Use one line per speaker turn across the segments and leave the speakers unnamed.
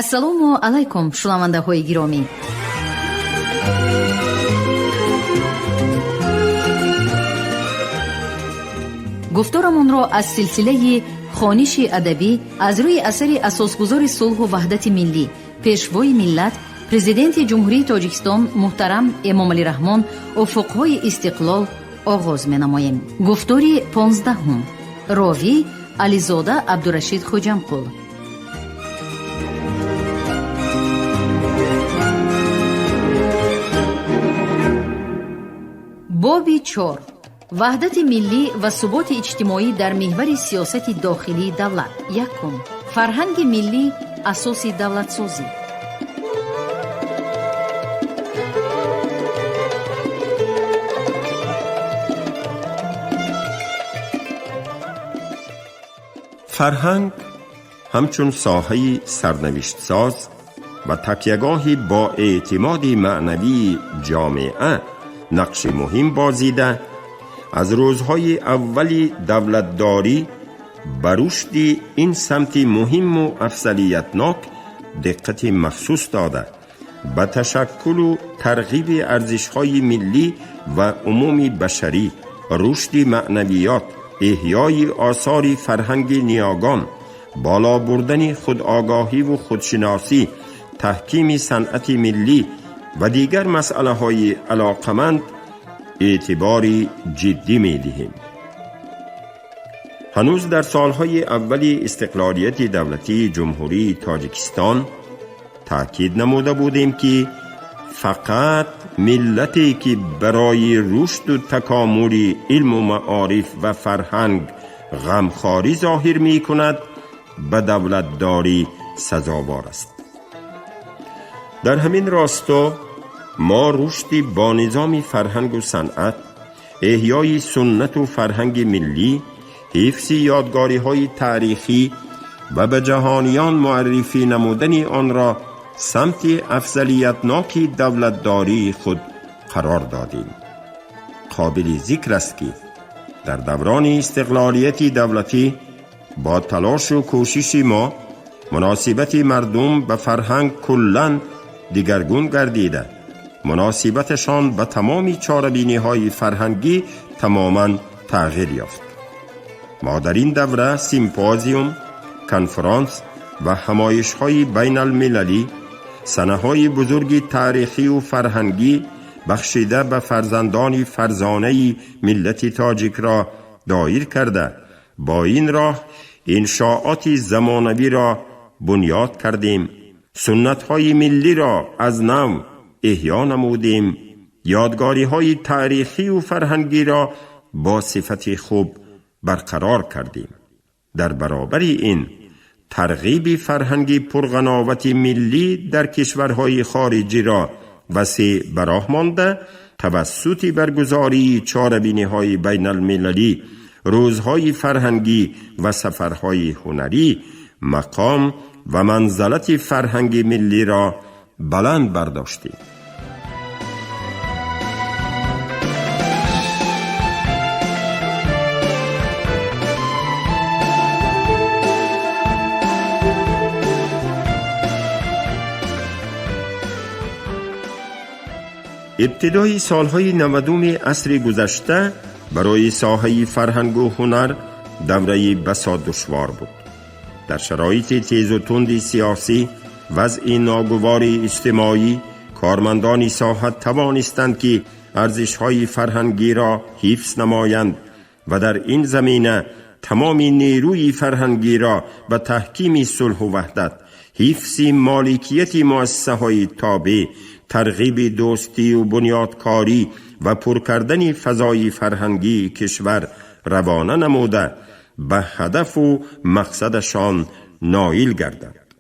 ассалому алайкум шунавандаҳои гиромӣ. гуфторамонро аз силсилаи хониши адабӣ аз рӯи асари асосгузори сулҳу ваҳдати миллӣ, пешвои миллат, президенти ҷумҳурии тоҷикистон муҳтарам эмомалӣ раҳмон уфуқҳои истиқлол оғоз менамоем. гуфтори 15. ровӣ ализода абдурашид хуҷамқул. боби 4. ваҳдати миллӣ ва суботи иҷтимоӣ дар меҳвари сиёсати дохилии давлат. 1. фарҳанги миллӣ асоси давлатсозӣ.
فرهنگ همچون ساحه‌ای سرنوشت‌ساز و تکیه‌گاهی با اعتماد معنوی جامعه نقش مهم بازیده، از روزهای اولی دولتداری بر رشد این سمت مهم و افضلیتناک دقت مخصوص داده، به تشکل و ترغیب ارزش‌های ملی و عمومی بشری، رشد معنویات، احیای آثار فرهنگ نیاگان، بالا بردن خودآگاهی و خودشناسی، تحکیم صنعت ملی و دیگر مسئله های علاقمند اعتباری جدی می دهیم. هنوز در سالهای اولی استقلالیت دولتی جمهوری تاجیکستان تأکید نموده بودیم که فقط ملتی که برای رشد و تکامل علم و معارف و فرهنگ غمخواری ظاهر می کند به دولتداری سزاوار است. در همین راستا ما رشدی با نظام فرهنگ و صنعت، احیای سنت و فرهنگ ملی، حفظ یادگاری های تاریخی و به جهانیان معرفی نمودن آن را سمت افضلیتناک دولتداری خود قرار دادیم. قابل ذکر است که در دوران استقلالیت دولتی با تلاش و کوشش ما مناسبت مردم به فرهنگ کلاً دیگرگون گردیده، مناسبتشان به تمامی چاره‌بینی‌های فرهنگی تماماً تغییر یافت. ما در این دوره سیمپوزیوم، کنفرانس و همایش‌های بین المللی، سنه‌های بزرگ تاریخی و فرهنگی بخشیده به فرزندان فرزانه ملت تاجیک را دایر کرده، با این راه انشاءات زمانوی را بنیاد کردیم، سنت‌های ملی را از نو احیا نمودیم، یادگاری‌های تاریخی و فرهنگی را با صفت خوب برقرار کردیم. در برابر این ترغیب فرهنگی پرغناوت ملی در کشورهای خارجی را وسیع براه مانده، توسط برگزاری چاره‌بینی‌های بین المللی، روزهای فرهنگی و سفرهای هنری مقام و منزلت فرهنگ ملی را بلند برداشتیم. ابتدای سالهای 90 عصر گذشته برای ساحه فرهنگ و هنر دوره بسیار دشوار بود. در شرایط تیز و تند سیاسی، وضع ناگوار اجتماعی، کارمندان ساحه توانستند که ارزش‌های فرهنگی را حفظ نمایند و در این زمینه تمام نیروی فرهنگی را به تحکیم صلح و وحدت، حفظ مالکیت مؤسسه‌های تابع، ترغیب دوستی و بنیادکاری و پر کردن فضای فرهنگی کشور روانه نموده به هدف و مقصدشان نائل گردند.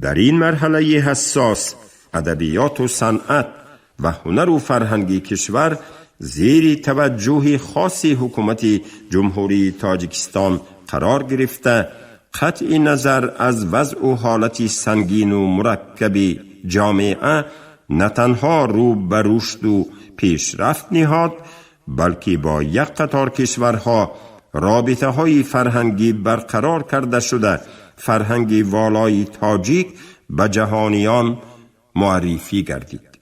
در این مرحله حساس ادبیات و صنعت و هنر و فرهنگی کشور زیر توجه خاص حکومت جمهوری تاجیکستان قرار گرفته، قطع نظر از وضع و حالت سنگین و مرکب جامعه نه تنها رو به رشد و پیشرفت نهاد، بلکه با یک قطار کشورها رابطه های فرهنگی برقرار کرده شده، فرهنگ والای تاجیک به جهانیان معرفی گردید.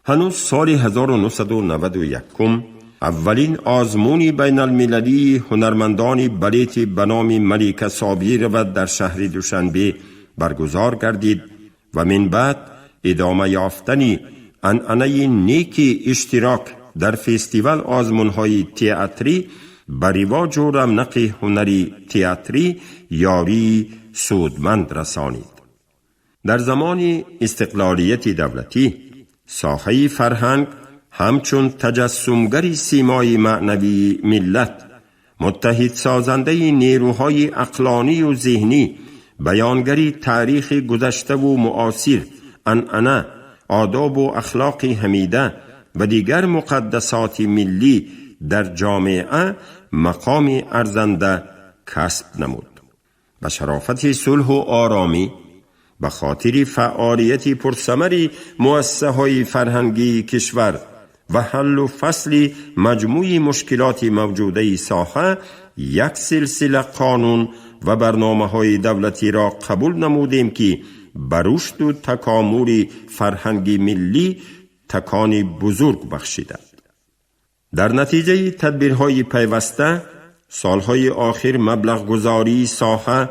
هنوز سال 1991 اولین آزمون بین المللی هنرمندان بالت به نام ملیکه صابری و در شهر دوشنبه برگزار گردید و من بعد ادامه یافتنی عنعنه نیک اشتراک در فستیوال آزمون‌های تئاتری به رواج و رونق هنری تئاتری یاری سودمند رسانید. در زمان استقلالیت دولتی ساحه فرهنگ همچون تجسمگر سیمای معنوی ملت، متحد سازنده نیروهای عقلانی و ذهنی، بیانگری تاریخ گذشته و معاصر، عنعنه، آداب و اخلاق حمیده و دیگر مقدسات ملی در جامعه مقام ارزنده کسب نمود. به شرافت صلح و آرامی، به خاطر فعالیت پرثمر مؤسسه‌های فرهنگی کشور و حل و فصل مجموع مشکلات موجوده ساحه، یک سلسله قانون و برنامه‌های دولتی را قبول نمودیم که به رشد و تکامل فرهنگی ملی تکان بزرگ بخشیدند. در نتیجه تدبیرهای پیوسته، سالهای آخر مبلغ گذاری ساحه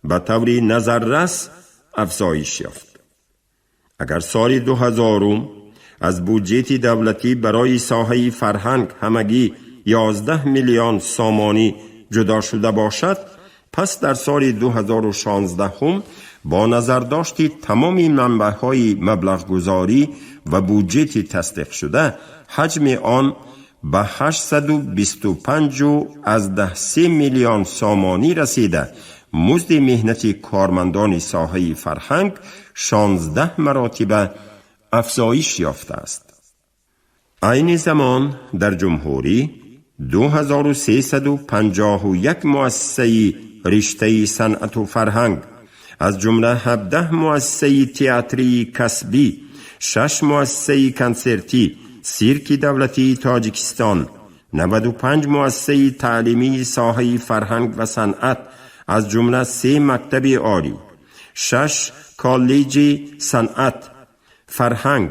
به طور نظررس افزایش یافت. اگر سال 2000 از بودجه دولتی برای ساحه فرهنگ همگی 11 میلیون سامانی جدا شده باشد، پس در سال 2016 با نظر داشت تمام منبع‌های مبلغ گذاری و بودجه تصدیق شده، حجم آن به 825.3 میلیون سامانی رسیده. مزد مهنت کارمندان ساحه فرهنگ 16 مراتب افزایش یافته است. عین زمان در جمهوری 2351 مؤسسه رشته صنعت و فرهنگ، از جمله 17 مؤسسه تئاتری کسبی، 6 مؤسسه کنسرتی، سیرک دولتی تاجیکستان، 95 مؤسسه تعلیمی ساحه فرهنگ و صنعت، از جمله 3 مکتب عالی، 6 کالج صنعت، فرهنگ،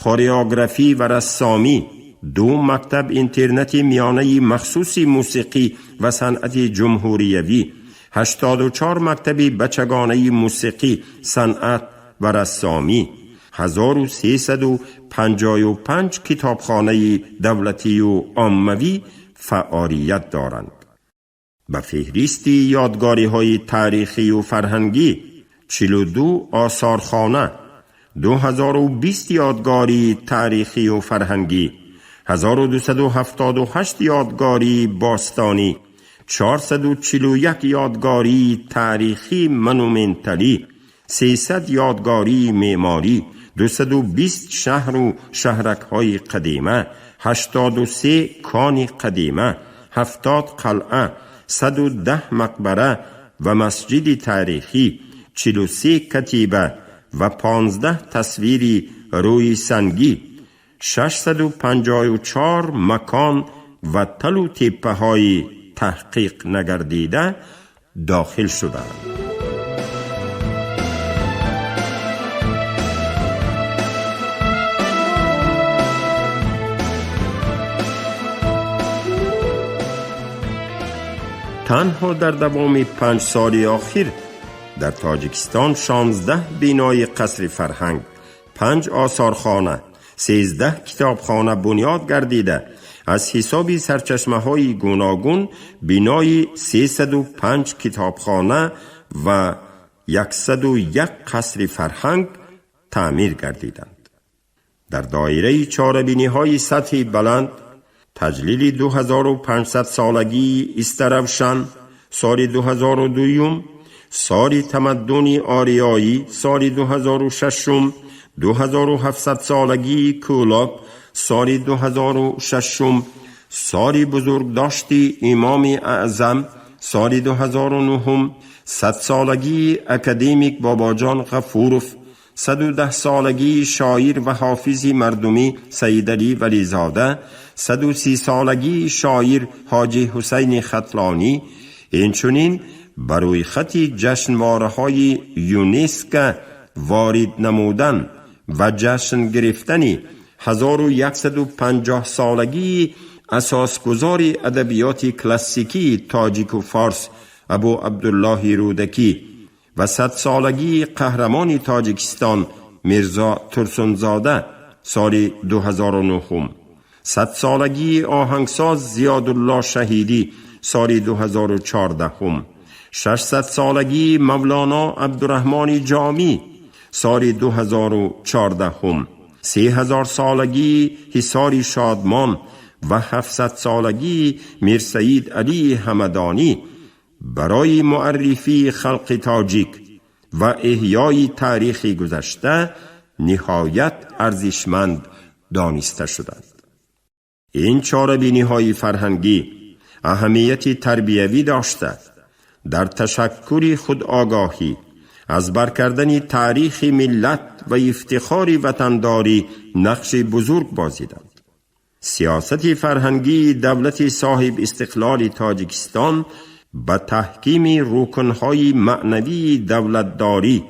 کوریوگرافی و رسامی، 2 مکتب اینترنت میانه مخصوص موسیقی و صنعت جمهوریوی، 84 مکتب بچگانه موسیقی، صنعت و رسامی، 1355 کتابخانه دولتی و عاموی فعالیت دارند. به فهرست یادگاری های تاریخی و فرهنگی 42 آثارخانه، 2020 یادگاری تاریخی و فرهنگی، 1278 یادگاری باستانی، 441 یادگاری تاریخی منومنتالی، 300 یادگاری معماری، 220 شهر و شهرک های قدیمه، 83 کان قدیمه، 70 قلعه، 110 مقبره و مسجد تاریخی، 43 کتیبه و 15 تصویر روی سنگی، 654 مکان و تل و تپه های تحقیق نگردیده داخل شدند. تنها در دوام 5 سال اخیر در تاجیکستان 16 بینای قصر فرهنگ، 5 آثارخانه، 13 کتابخانه بنیاد گردیده. از حساب سرچشمه های گوناگون بینای 305 کتابخانه و 101 قصر فرهنگ تعمیر گردیدند. در دایره چاربینی های سطح بلند، تجلیل 2500 سالگی استروشن سال 2002، سال تمدن آریایی سال 2006، 2700 سالگی کولاب سال 2006، سال بزرگداشتی امام اعظم سال 2009، 100 سالگی اکادمیک باباجان غفوروف، 110 سالگی شاعر و حافظ مردمی سید علی ولیزاده، 130 سالگی شاعر حاجی حسین ختلانی. اینچنین بروی خط جشنواره های یونسکو وارد نمودن و جشن گرفتن 1150 سالگی اساسگزار ادبیات کلاسیکی تاجیک و فارس ابو عبدالله رودکی و 100 سالگی قهرمان تاجیکستان میرزا ترسونزاده سال 2009، 100 سالگی آهنگساز زیادالله شهیدی سال 2014، 600 سالگی مولانا عبدالرحمن جامی سال 2014، 3000 سالگی حصار شادمان و 700 سالگی میرسید علی همدانی برای معرفی خلق تاجیک و احیای تاریخ گذشته نهایت ارزشمند دانسته شدند. این چاره‌بینی‌های فرهنگی اهمیت تربیوی داشته در تشکر خودآگاهی از برکردن تاریخ ملت و افتخار وطنداری نقش بزرگ بازیدند. سیاست فرهنگی دولت صاحب استقلال تاجیکستان به تحکیم رکنهای معنوی دولتداری،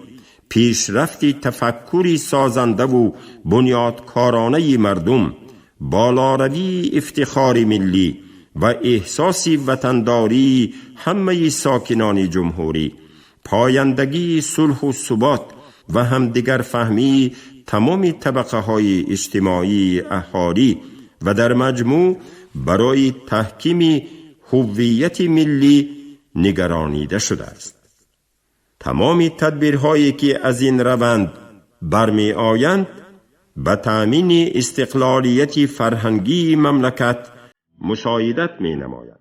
پیشرفت تفکر سازنده و بنیادکارانه مردم، بالاروی افتخار ملی و احساس وطنداری همه ساکنان جمهوری، پایندگی صلح و ثبات و همدیگر فهمی تمام طبقه های اجتماعی اهالی و در مجموع برای تحکیم هویت ملی نگرانیده شده است. تمام تدبیرهایی که از این روند برمی آیند به تأمین استقلالیت فرهنگی مملکت مساعدت می نمایند.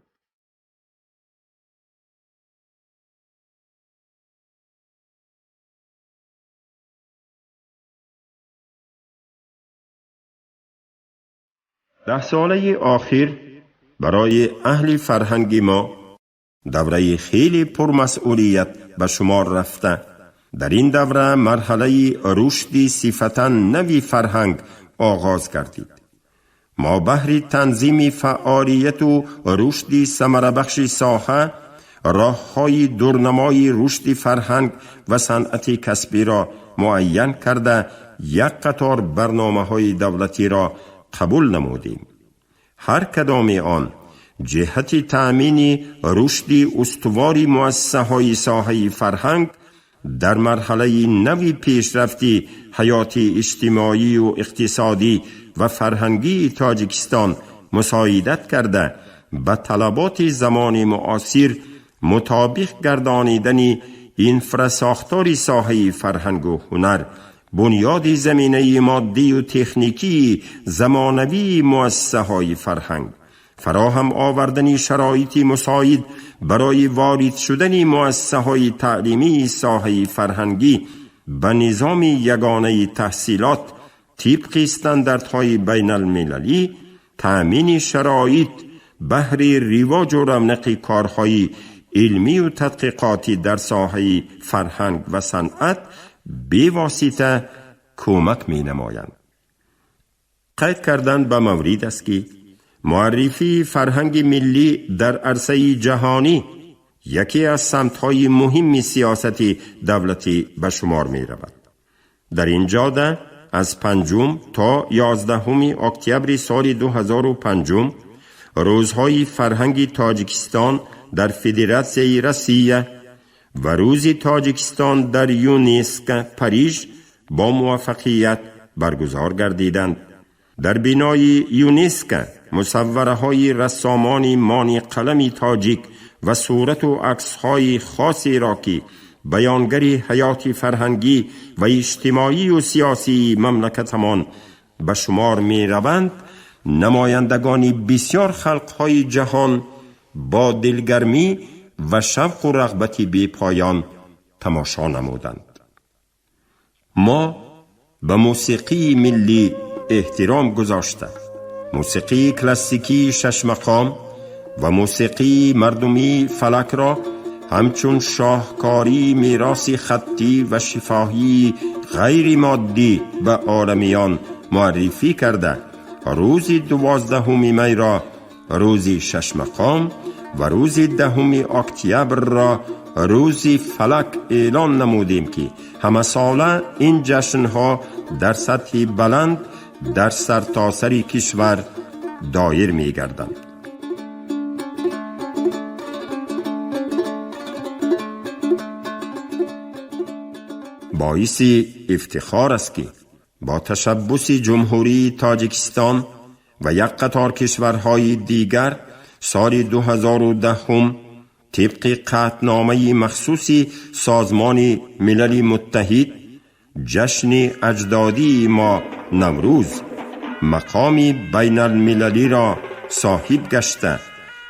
ده ساله آخر برای اهل فرهنگ ما دوره خیلی پرمسئولیت به شمار رفته. در این دوره مرحله رشد صفتا نوی فرهنگ آغاز گردید. ما بهر تنظیم فعالیت و رشد ثمره بخش ساحه راه‌های دورنمای رشد فرهنگ و صنعت کسبی را معین کرده یک قطار برنامه‌های دولتی را قبول نمودیم. هر کدام آن جهت تأمین رشد استوار مؤسسه‌های ساحه فرهنگ در مرحله نوی پیشرفتی حیاتی اجتماعی و اقتصادی و فرهنگی تاجیکستان مساعدت کرده به طلبات زمان معاصر مطابق گردانیدن انفراساختار ساحه فرهنگ و هنر، بنیاد زمینه مادی و تکنیکی زمانوی مؤسسه‌های فرهنگ، فراهم آوردن شرایط مساعد برای وارد شدن مؤسسه‌های تعلیمی ساحه فرهنگی به نظام یگانه تحصیلات طبق استانداردهای بین المللی، تأمین شرایط بهر رواج و رونق کارهای علمی و تحقیقاتی در ساحه فرهنگ و صنعت به واسطه کمک می نمایند. قید کردن به مورد است که معرفی فرهنگ ملی در عرصه جهانی یکی از سمت‌های مهم سیاست دولتی به شمار می رود. در این جاده از 5 تا 11 اکتبر سال 2005 روزهای فرهنگ تاجیکستان در فدراسیون روسیه و روز تاجیکستان در یونسکو پاریژ با موفقیت برگزار گردیدند. در بنای یونسکو مصوره های رسامان مانی قلم تاجیک و صورت و عکس های خاصی را که بیانگر حیات فرهنگی و اجتماعی و سیاسی مملکتمان به شمار می روند، نمایندگان بسیار خلقهای جهان با دلگرمی و شوق و رغبتی بی پایان تماشا نمودند. ما به موسیقی ملی احترام گذاشته، موسیقی کلاسیکی 6 مقام و موسیقی مردمی فلک را همچون شاهکاری میراث خطی و شفاهی غیر مادی به عالمیان معرفی کرده. روز 12 می را روز 6 مقام و روز 10 اکتبر را روزی فلک اعلان نمودیم که همه ساله این جشنها در سطح بلند در سرتاسر کشور دایر می گردند. باعث افتخار است که با تشبث جمهوری تاجیکستان و یک قطار کشورهای دیگر سال 2010 طبق قطعنامه مخصوص سازمان ملل متحد جشن اجدادی ما نوروز مقام بین المللی را صاحب گشته.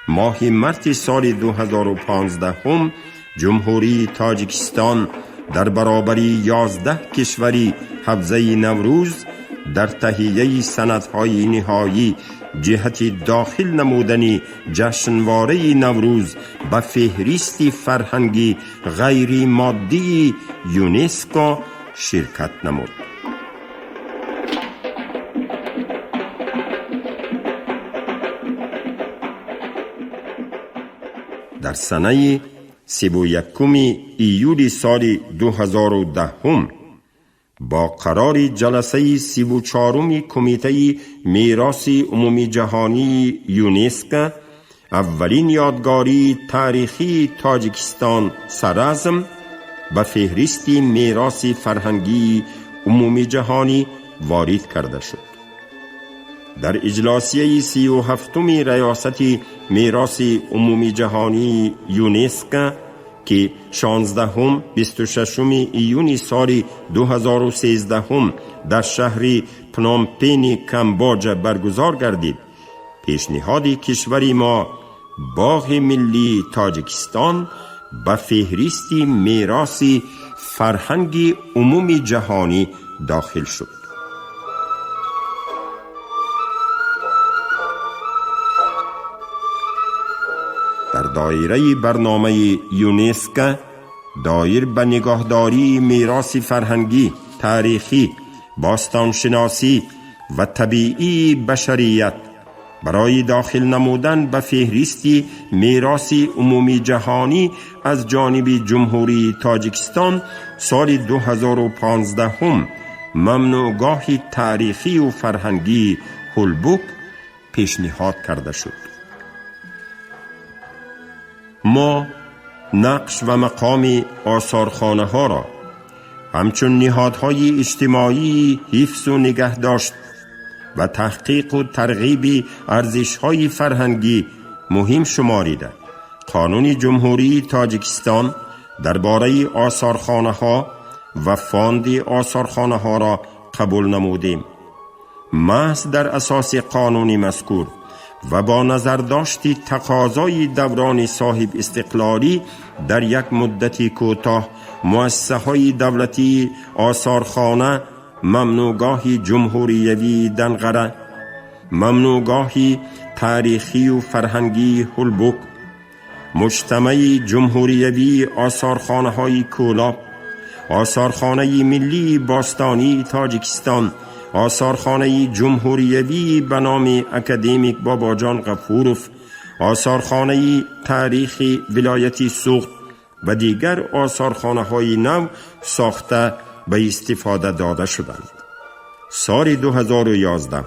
ماه مارس سال 2015 جمهوری تاجیکستان در برابر 11 کشوری حوزه نوروز در تهیه سندهای نهایی جهت داخل نمودن جشنواره نوروز به فهرست فرهنگی غیر مادی یونسکو شرکت نمود. در سنه 31 ایول سال 2010 با قرار جلسه 34 کمیته میراث عمومی جهانی یونسکو اولین یادگاری تاریخی تاجیکستان سرازم به فهرست میراث فرهنگی عمومی جهانی وارد کرده شد. در اجلاسیه 37 ریاست میراث عمومی جهانی یونسکو که 16 26 ایون سال 2013 در شهر پنومپن کامبوج برگزار گردید، پیشنهاد کشوری ما باغ ملی تاجیکستان به فهرست میراث فرهنگی عمومی جهانی داخل شد. در دایره برنامه یونسکو دایر به نگهداری میراث فرهنگی، تاریخی، باستانشناسی و طبیعی بشریت برای داخل نمودن به فهرست میراث عمومی جهانی از جانب جمهوری تاجیکستان سال 2015 ممنوعگاه تاریخی و فرهنگی هولبوک پیشنهاد کرده شد. ما نقش و مقام آثارخانه ها را همچون نهادهای اجتماعی حفظ و نگهداشت و تحقیق و ترغیب ارزش‌های فرهنگی مهم شماریده قانون جمهوری تاجیکستان درباره آثارخانه ها و فاند آثارخانه ها را قبول نمودیم. محض در اساس قانون مذکور و با نظر داشتی تقاضای دوران صاحب استقلالی در یک مدتی کوتاه مؤسسه های دولتی آثارخانه، ممنوعگاه جمهوریوی دنقره، ممنوعگاه تاریخی و فرهنگی هولبوک، مجتمع جمهوریوی آثارخانه های کولاب، آثارخانه ملی باستانی تاجیکستان، آثارخانه جمهوریوی به نام اکادمیک باباجان غفوروف، آثارخانه تاریخ ولایت سوخت و دیگر آثارخانه های نو ساخته به استفاده داده شدند. سال 2011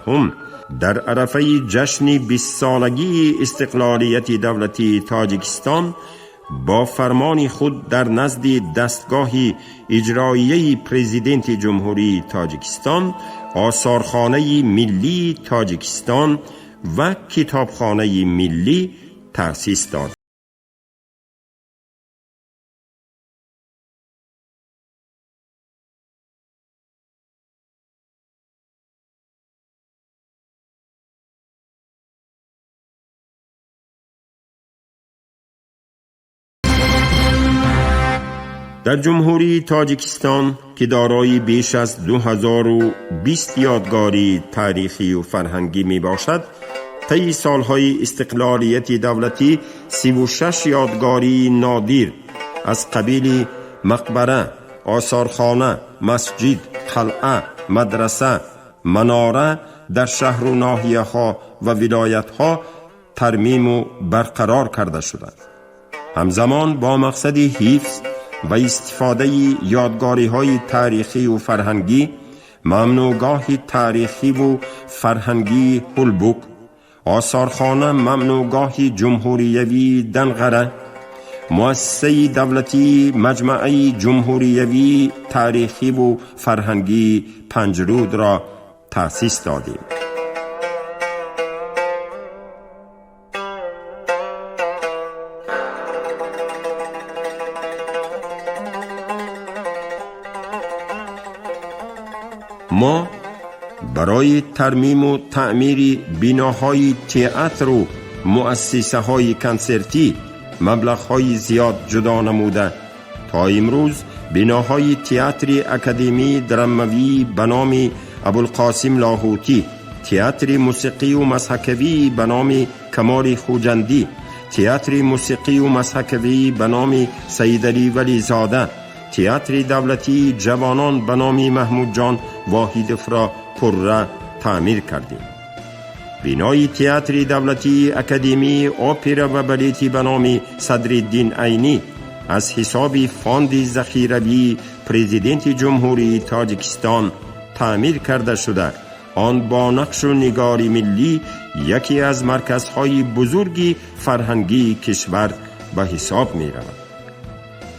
در عرفه جشن 20 سالگی استقلالیت دولتی تاجیکستان با فرمان خود در نزد دستگاه اجرایی پرزیدنت جمهوری تاجیکستان آثارخانه ملی تاجیکستان و کتابخانه ملی تأسیس داد. در جمهوری تاجیکستان که دارای بیش از 2020 یادگاری تاریخی و فرهنگی می باشد، طی سالهای استقلالیت دولتی 36 یادگاری نادر از قبیل مقبره، آثارخانه، مسجد، قلعه، مدرسه، مناره در شهر و ناحیه ها و ولایت ها ترمیم و برقرار کرده شدند. همزمان با مقصد حفظ و استفاده یادگاری‌های تاریخی و فرهنگی، ممنوعگاه تاریخی و فرهنگی هلبوک، آثارخانه ممنوعگاه جمهوریوی دنغره، مؤسسه دولتی مجمع جمهوریوی تاریخی و فرهنگی پنجرود را تأسیس دادیم. ما برای ترمیم و تعمیر بناهای تئاتر و مؤسسه های کنسرتی مبلغ‌های زیاد جدا نموده تا امروز بناهای تئاتر اکادمی دراموی به نام ابوالقاسم لاهوتی، تئاتر موسیقی و مسحکوی به نام کمال خوجندی، تئاتر موسیقی و مسحکوی به نام سید علی ولی زاده، تئاتر دولتی جوانان به نام محمود جان واحدوف را پرره تعمیر کردیم. بنای تئاتر دولتی اکادمی اپرا و بالتی به نام صدرالدین عینی از حساب فاند ذخیروی پرزیدنت جمهوری تاجیکستان تعمیر کرده شده. آن با نقش و نگار ملی یکی از مرکزهای بزرگی فرهنگی کشور به حساب می رود.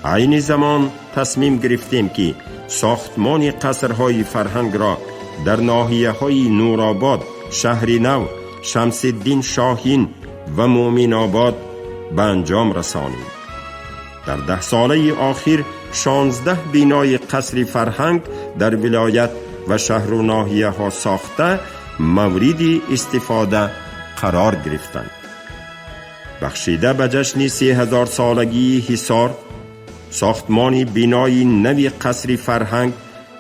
عین زمان تصمیم گرفتیم که ساختمان قصرهای فرهنگ را در ناحیه‌های نورآباد، شهر نو، شمس الدین شاهین و مومن آباد به انجام رسانیم. در 10 ساله آخر 16 بنای قصر فرهنگ در ولایت و شهر و ناحیه ها ساخته مورد استفاده قرار گرفتند. بخشیده به جشن 3000 سالگی حصار، ساختمان بنای نوی قصر فرهنگ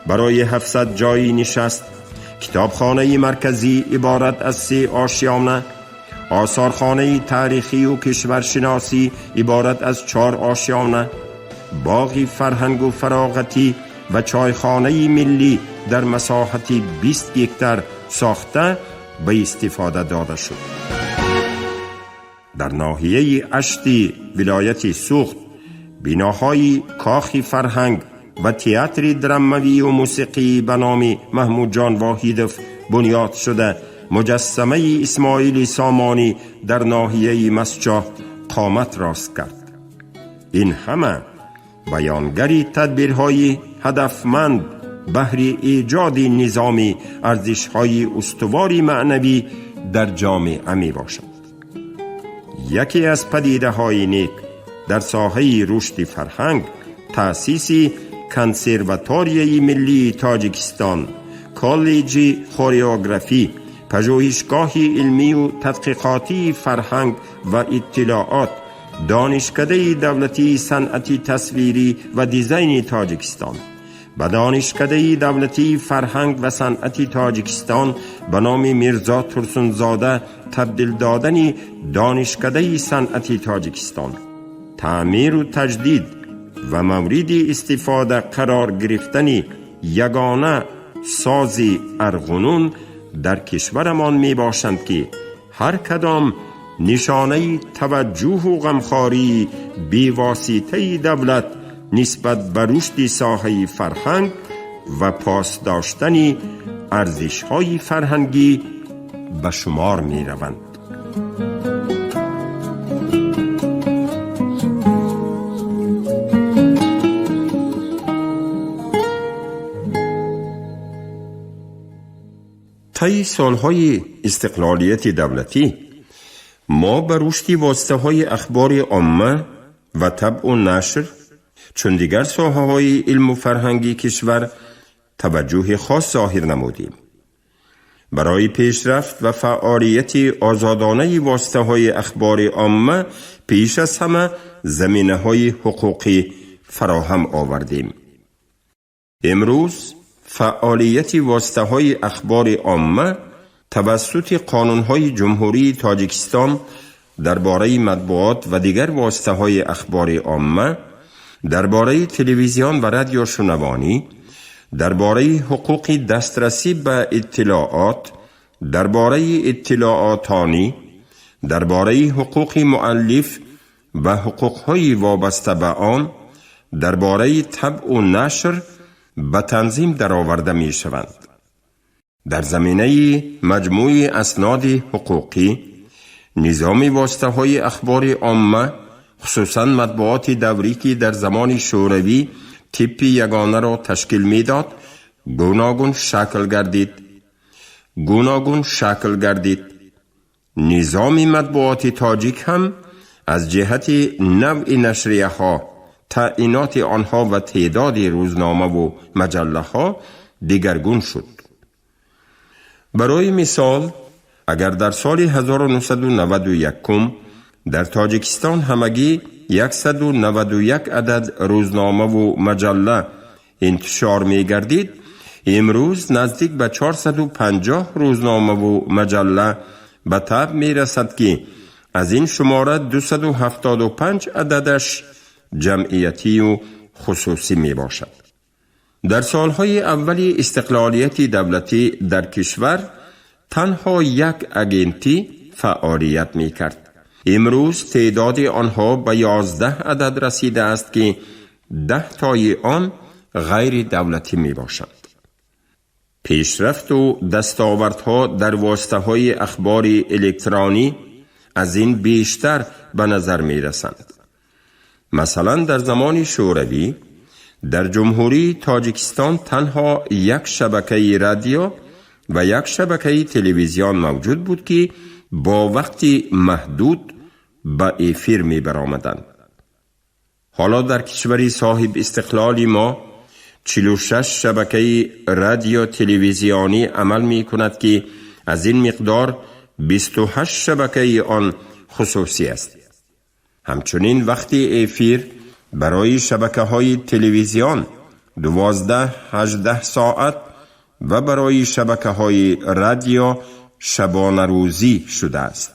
برای 700 جای نشست، کتابخانه مرکزی عبارت از 3 آشیانه، آثارخانه تاریخی و کشورشناسی عبارت از 4 آشیانه، باغ فرهنگ و فراغتی و چایخانه ملی در مساحت 20 هکتار ساخته به استفاده داده شد. در ناحیه اشتی ولایت سوخت بناهای کاخ فرهنگ و تئاتر دراموی و موسیقی به نام محمود جان واحدوف بنیاد شده. مجسمه اسماعیل سامانی در ناحیه مسجد قامت راست کرد. این همه بیانگری تدبیرهای هدفمند بهر ایجاد نظامی ارزش‌های استواری معنوی در جامعه می باشد. یکی از پدیده‌های نیک در ساحه رشد فرهنگ تأسیس کنسرواتوری ملی تاجیکستان، کالج خوریوگرافی، پژوهشگاه علمی و تحقیقاتی فرهنگ و اطلاعات، دانشکده دولتی صنعت تصویری و دیزاین تاجیکستان، به دانشکده دولتی فرهنگ و صنعت تاجیکستان به نام میرزا ترسونزاده تبدیل دادن دانشکده صنعت تاجیکستان، تعمیر و تجدید و مورد استفاده قرار گرفتن یگانه ساز ارغنون در کشورمان می باشند که هر کدام نشانه توجه و غمخواری بی واسطه دولت نسبت به رشد ساحه فرهنگ و پاس داشتن ارزش‌های فرهنگی به شمار می روند. طی سالهای استقلالیت دولتی ما به رشد واسطه‌های اخبار عامه و طبع و نشر چون دیگر ساحه‌های علم و فرهنگی کشور توجه خاص ظاهر نمودیم. برای پیشرفت و فعالیت آزادانه واسطه‌های اخبار عامه پیش از همه زمینه‌های حقوقی فراهم آوردیم. امروز فعالیت واسطه‌های اخبار عامه توسط قانون‌های جمهوری تاجیکستان درباره مطبوعات و دیگر واسطه‌های اخبار عامه، درباره تلویزیون و رادیو شنوانی، درباره حقوق دسترسی به اطلاعات، درباره اطلاعاتانی، درباره حقوق مؤلف و حقوق‌های وابسته به آن درباره طبع و نشر به تنظیم درآورده می‌شوند. در زمینه مجموعه اسناد حقوقی، نظام واسطه‌های اخبار عامه، خصوصاً مطبوعات دوری که در زمان شوروی تیپ یگانه را تشکیل می‌داد، گوناگون شکل گردید. نظام مطبوعات تاجیک هم از جهت نوع نشریه ها، تعیینات آنها و تعداد روزنامه و مجله ها دیگرگون شد. برای مثال، اگر در سال 1991 در تاجیکستان همگی 191 عدد روزنامه و مجله انتشار می گردید، امروز نزدیک به 450 روزنامه و مجله به طبع می رسد که از این شماره 275 عددش جمعیتی و خصوصی می باشد. در سالهای اولی استقلالیت دولتی در کشور تنها یک اگنتی فعالیت می کرد. امروز تعداد آنها به 11 عدد رسیده است که 10 تای آن غیر دولتی می باشند. پیشرفت و دستاوردها در واسطه‌های اخبار الکترونی از این بیشتر به نظر می رسند. مثلا در زمان شوروی در جمهوری تاجیکستان تنها یک شبکه رادیو و یک شبکه تلویزیون موجود بود که با وقتی محدود به افیر می برآمدند. حالا در کشوری صاحب استقلالی ما 46 شبکه رادیو تلویزیونی عمل می کند که از این مقدار 28 شبکه آن خصوصی است. همچنین وقتی افیر برای شبکه های تلویزیون 12-18 ساعت و برای شبکه های رادیو شبانه روزی شده است.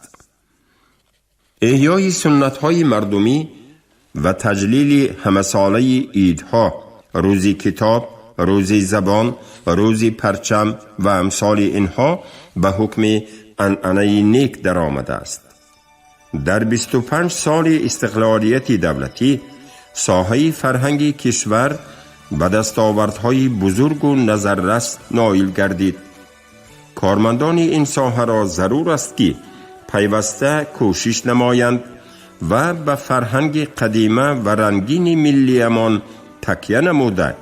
احیای سنت های مردمی و تجلیل همه ساله عیدها، روزی کتاب، روزی زبان، روزی پرچم و امثال اینها به حکم عنعنه نیک در آمده است. در 25 سال استقلالیت دولتی ساحه فرهنگی کشور به دستاوردهای بزرگ و نظررس نائل گردید. کارمندان این ساحه را ضرور است که پیوسته کوشش نمایند و به فرهنگ قدیمه و رنگین ملیمان تکیه نموده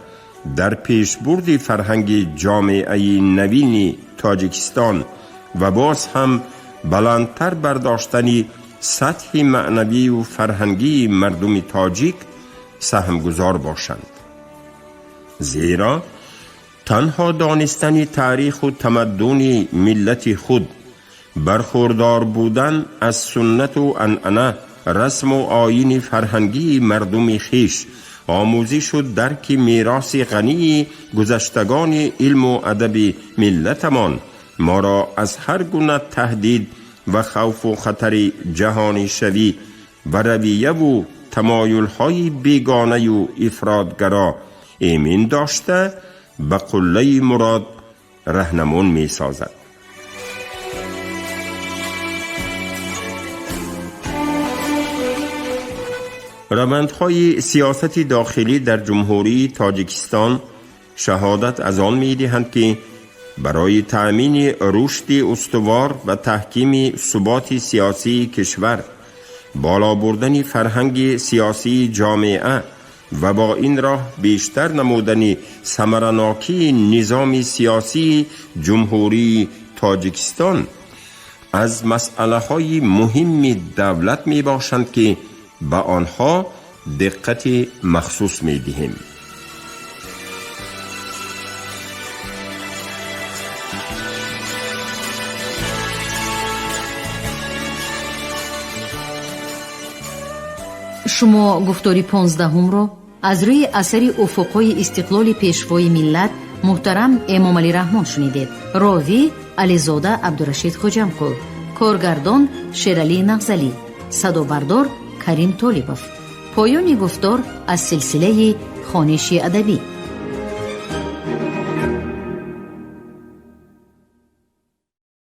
در پیشبرد فرهنگ جامعه نوین تاجیکستان و باز هم بلندتر برداشتن سطح معنوی و فرهنگی مردم تاجیک سهمگزار باشند. زیرا تنها دانستن تاریخ و تمدن ملت خود، برخوردار بودن از سنت و عنعنه، رسم و آیین فرهنگی مردم خیش، آموزش و درک میراث غنی گذشتگان علم و ادب ملتمان ما را از هر گونه تهدید و خوف و خطر جهانی شوی و رویه و تمایل‌های بیگانه و افراطگرا ایمن داشته به قله مراد رهنمون می سازد. روندهای سیاست داخلی در جمهوری تاجیکستان شهادت از آن می دهند که برای تأمین رشد استوار و تحکیم ثبات سیاسی کشور، بالا بردن فرهنگ سیاسی جامعه و با این راه بیشتر نمودن ثمرناکی نظام سیاسی جمهوری تاجیکستان از مسئله های مهم دولت می باشند که به آنها دقت مخصوص می دهیم.
شما گفتاری 15 رو از روی اثر افقهای استقلال پیشوای ملت محترم امام علی رحمان شنیدید. راوی علیزاده عبدالرشید خوجمقل، کارگردان شیرعلی نغزلی، صدابردار کریم طالبوف. پایان گفتار از سلسله خوانش ادبی.